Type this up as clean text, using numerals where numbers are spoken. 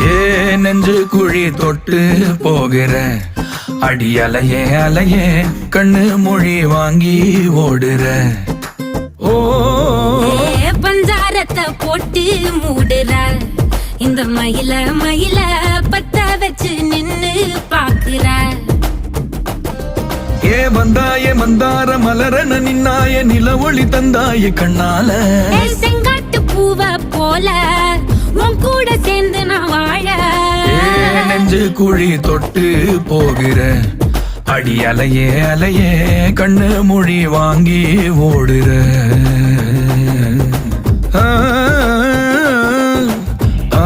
ஏ நெஞ்சு குழி தொட்டு போகிற அடி அலையே அலையே கண்ணு மொழி வாங்கி ஓடுற. ஓ பஞ்சாரத்தை போட்டு மூடுற இந்த மயில மயில பத்த வச்சு நின்னு பாக்குற. ஏ வந்தாய மந்தார மலரன நின்னாய நில ஒளி தந்தாய கண்ணால. செங்காட்டு பூவ போல உன் கூட சேர்ந்து நான் வாழ. நெஞ்சு குழி தொட்டு போகிற அடி அலையே அலையே கண்ணு மொழி வாங்கி ஓடுற. ஆ ஆ